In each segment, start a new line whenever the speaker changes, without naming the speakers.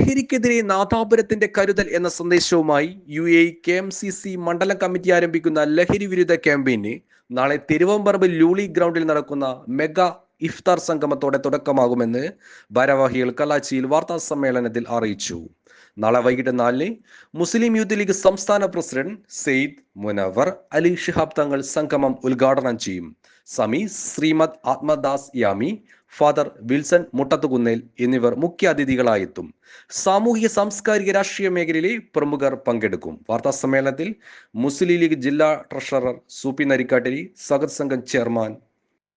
ലഹരിക്കെതിരെ നാദാപുരത്തിന്റെ കരുതൽ എന്ന സന്ദേശവുമായി UAE KMCC മണ്ഡലം കമ്മിറ്റി ആരംഭിക്കുന്ന ലഹരി വിരുദ്ധ ക്യാമ്പയിന് നാളെ തിരുവമ്പറമ്പ് ലൂളി ഗ്രൗണ്ടിൽ നടക്കുന്ന മെഗാ ഇഫ്താർ സംഗമത്തോടെ തുടക്കമാകുമെന്ന് ഭാരവാഹികൾ കലാച്ചിയിൽ വാർത്താ സമ്മേളനത്തിൽ അറിയിച്ചു. നാളെ വൈകിട്ട് 4-ന് മുസ്ലിം യൂത്ത് ലീഗ് സംസ്ഥാന പ്രസിഡന്റ് സെയ്ദ് മുനവർ അലി ശിഹാബ് തങ്ങൾ സംഗമം ഉദ്ഘാടനം ചെയ്യും. സമി ശ്രീമദ് ആത്മദാസ് യാമി, ഫാദർ വിൽസൺ മുട്ടത്തുകുന്നേൽ എന്നിവർ മുഖ്യാതിഥികളായെത്തും. സാമൂഹിക സാംസ്കാരിക രാഷ്ട്രീയ മേഖലയിലെ പ്രമുഖർ പങ്കെടുക്കും. വാർത്താ സമ്മേളനത്തിൽ മുസ്ലിം ലീഗ് ജില്ലാ ട്രഷറർ സൂപ്പി നരിക്കാട്ടിരി, സ്വാഗത് സംഘം ചെയർമാൻ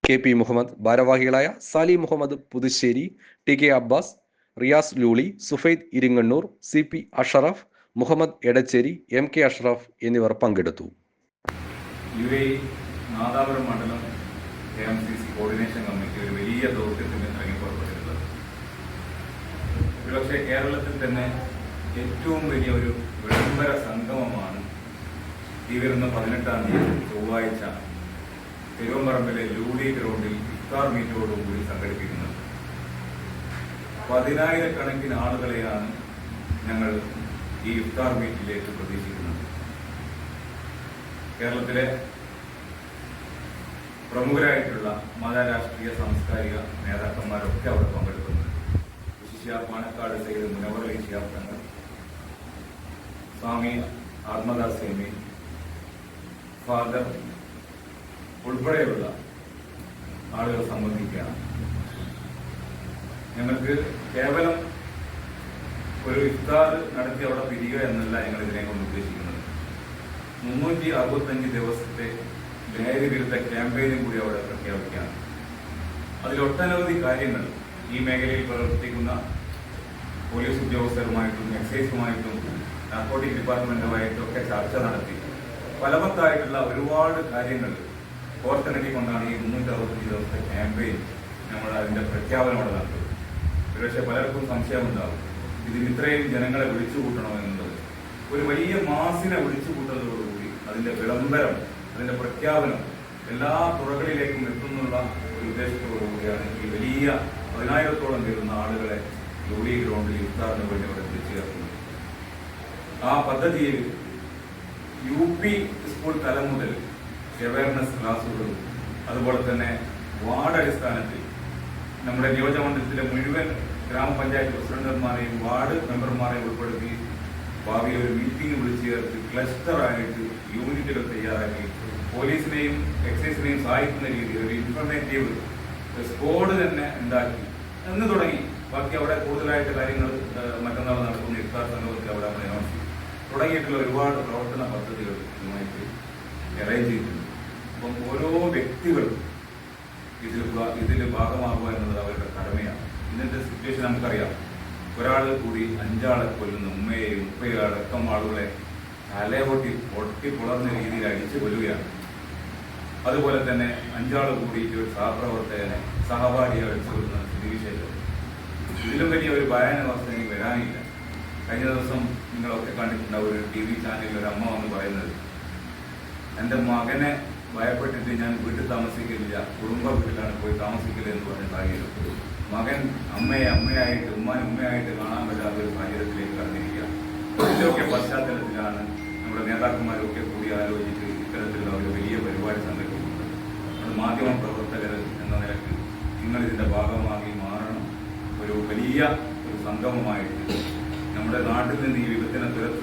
KP മുഹമ്മദ്, ഭാരവാഹികളായ Sali Muhammad Puthussery, TK Abbas, Riyas Luli, Sufaid Iringannur, CP Ashraf, Muhammad Edachery, MK Ashraf എന്നിവർ പങ്കെടുത്തു.
UAE നാദാപുരം മണ്ഡലം KMCC കോർഡിനേഷൻ കമ്മിറ്റി ഒരു വലിയ ദൗത്യത്തിന് ഇറങ്ങിപ്പുറപ്പെട്ടിട്ടുള്ളത്. ഒരുപക്ഷെ കേരളത്തിൽ തന്നെ ഏറ്റവും വലിയ ഒരു വിളംബര സംഗമമാണ് ഈ വരുന്ന 18-ാം തീയതി ചൊവ്വാഴ്ച തിരുവമ്പറമ്പിലെ ലൂളി ഗ്രൗണ്ടിൽ ഇഫ്താർ മീറ്റോടുകൂടി സംഘടിപ്പിക്കുന്നത്. 10,000-കണക്കിന് ആളുകളെയാണ് ഞങ്ങൾ ഈ ഇഫ്താർ മീറ്റിലേക്ക് പ്രതീക്ഷിക്കുന്നത്. കേരളത്തിലെ പ്രമുഖരായിട്ടുള്ള മത, രാഷ്ട്രീയ, സാംസ്കാരിക നേതാക്കന്മാരൊക്കെ അവിടെ പങ്കെടുക്കുന്നുണ്ട്. വിശിഷ്യ പാണക്കാട് സെയ്ദ് മുനവർ അലി ശിഹാബ് തങ്ങൾ, സ്വാമി ആത്മദാസ് യാമി, ഫാദർ ഉൾപ്പെടെയുള്ള ആളുകൾ സംബന്ധിക്കുകയാണ്. ഞങ്ങൾക്ക് കേവലം ഒരു ഇഫ്താർ നടത്തി അവിടെ പിരിയുക എന്നല്ല ഞങ്ങൾ ഇതിനെ കൊണ്ട് ഉദ്ദേശിക്കുന്നത്. 365 ദിവസത്തെ ലഹരി വിരുദ്ധ ക്യാമ്പയിനും കൂടി അവിടെ പ്രഖ്യാപിക്കുകയാണ്. അതിലൊട്ടനവധി കാര്യങ്ങൾ ഈ മേഖലയിൽ പ്രവർത്തിക്കുന്ന പോലീസ് ഉദ്യോഗസ്ഥരുമായിട്ടും എക്സൈസുമായിട്ടും നാർക്കോട്ടിക് ഡിപ്പാർട്ട്മെന്റുമായിട്ടും ഒക്കെ ചർച്ച നടത്തി ഫലവത്തായിട്ടുള്ള ഒരുപാട് കാര്യങ്ങൾ കോർത്തിണക്കിക്കൊണ്ടാണ് ഈ 365 ദിവസത്തെ ക്യാമ്പയിൻ നമ്മൾ അതിന്റെ പ്രഖ്യാപനം അവിടെ നടത്തുന്നത്. ഒരുപക്ഷെ പലർക്കും സംശയമുണ്ടാകും, ഇതിൽ ഇത്രയും ജനങ്ങളെ വിളിച്ചുകൂട്ടണമെന്നുള്ളത്. ഒരു വലിയ മാസിനെ വിളിച്ചുകൂട്ടുന്നതോടുകൂടി അതിന്റെ വിളംബരം, അതിന്റെ പ്രഖ്യാപനം എല്ലാ തുറകളിലേക്കും എത്തുന്നുള്ള ഒരു ഉദ്ദേശത്തോടുകൂടിയാണ് ഈ വലിയ 10,000-ഓളം വരുന്ന ആളുകളെ ലൂളി ഗ്രൗണ്ടിൽ ഇഫ്താറിന് വേണ്ടി അവിടെ എത്തിച്ചു ചേർക്കുന്നത്. ആ പദ്ധതിയിൽ UP സ്കൂൾ തലം മുതൽ അവയർനെസ് ക്ലാസുകളും അതുപോലെ തന്നെ വാർഡ് അടിസ്ഥാനത്തിൽ നമ്മുടെ നിയോജകമണ്ഡലത്തിലെ മുഴുവൻ ഗ്രാമപഞ്ചായത്ത് പ്രസിഡന്റുമാരെയും വാർഡ് മെമ്പർമാരെയും ഉൾപ്പെടുത്തി ഭാവിയിൽ ഒരു മീറ്റിംഗ് വിളിച്ചു ചേർത്ത് ക്ലസ്റ്ററായിട്ട് യൂണിറ്റുകൾ തയ്യാറാക്കി പോലീസിനെയും എക്സൈസിനെയും സഹായിക്കുന്ന രീതിയിൽ ഒരു ഇൻഫർമേറ്റീവ് സ്ക്വാഡ് തന്നെ ഉണ്ടാക്കി എന്ന് തുടങ്ങി. ബാക്കി അവിടെ കൂടുതലായിട്ട് കാര്യങ്ങൾ മറ്റന്നാൾ നടക്കുന്ന ഇഫ്താർ സംഗമത്തിൽ അവിടെ നമ്മൾ അനൗൺസ് ചെയ്യും. തുടങ്ങിയിട്ടുള്ള ഒരുപാട് പ്രവർത്തന പദ്ധതികൾ ഇതുമായിട്ട് അറേഞ്ച് ചെയ്തിട്ടുണ്ട്. അപ്പം ഓരോ വ്യക്തികളും ഇതിൽ ഭാഗമാകുക എന്നുള്ളത് അവരുടെ കടമയാണ്. ഇന്നത്തെ സിറ്റുവേഷൻ നമുക്കറിയാം. ഒരാൾ കൂടി 5 ആളെ കൊല്ലുന്ന ഉമ്മയെയും ഉപ്പയും അടക്കം ആളുകളെ പൊട്ടി പുളർന്ന രീതിയിൽ അടിച്ചു കൊല്ലുകയാണ്. അതുപോലെ തന്നെ 5 ആൾ കൂടിയിട്ട് ഒരു സഹപ്രവർത്തകനെ സഹപാഠിയെ അടിച്ചു കൊല്ലുന്ന സ്ഥിതിവിശേഷം. ഇതിലും വലിയ ഒരു ഭയാനവസ്ഥ ഇനി വരാനില്ല. കഴിഞ്ഞ ദിവസം നിങ്ങളൊക്കെ കണ്ടിട്ടുണ്ടാവും, ഒരു TV ചാനലിൽ ഒരു അമ്മ വന്ന് പറയുന്നത്, എൻ്റെ മകനെ ഭയപ്പെട്ടിട്ട് ഞാൻ വീട്ടിൽ താമസിക്കില്ല, കുടുംബ വീട്ടിലാണ് പോയി താമസിക്കില്ല എന്ന് പറഞ്ഞ സാഹചര്യം. മകൻ അമ്മയായിട്ട് ഉമ്മയായിട്ട് കാണാൻ പറ്റാത്ത ഒരു സാഹചര്യത്തിലേക്ക് കടന്നിരിക്കുക. ഇതിലൊക്കെ പശ്ചാത്തലത്തിലാണ് നമ്മുടെ നേതാക്കന്മാരൊക്കെ കൂടി ആലോചിച്ച് ഇത്തരത്തിലുള്ള ഒരു വലിയ പരിപാടി സംഘടിപ്പിക്കുന്നത്. നമ്മുടെ മാധ്യമ പ്രവർത്തകർ എന്ന നിലയ്ക്ക് നിങ്ങൾ ഇതിൻ്റെ ഭാഗമാക്കി മാറണം. ഒരു വലിയ ഒരു സംഗമമായിട്ട് നമ്മുടെ നാട്ടിൽ നിന്ന് ഈ വിപത്തിനെ തുരത്താൻ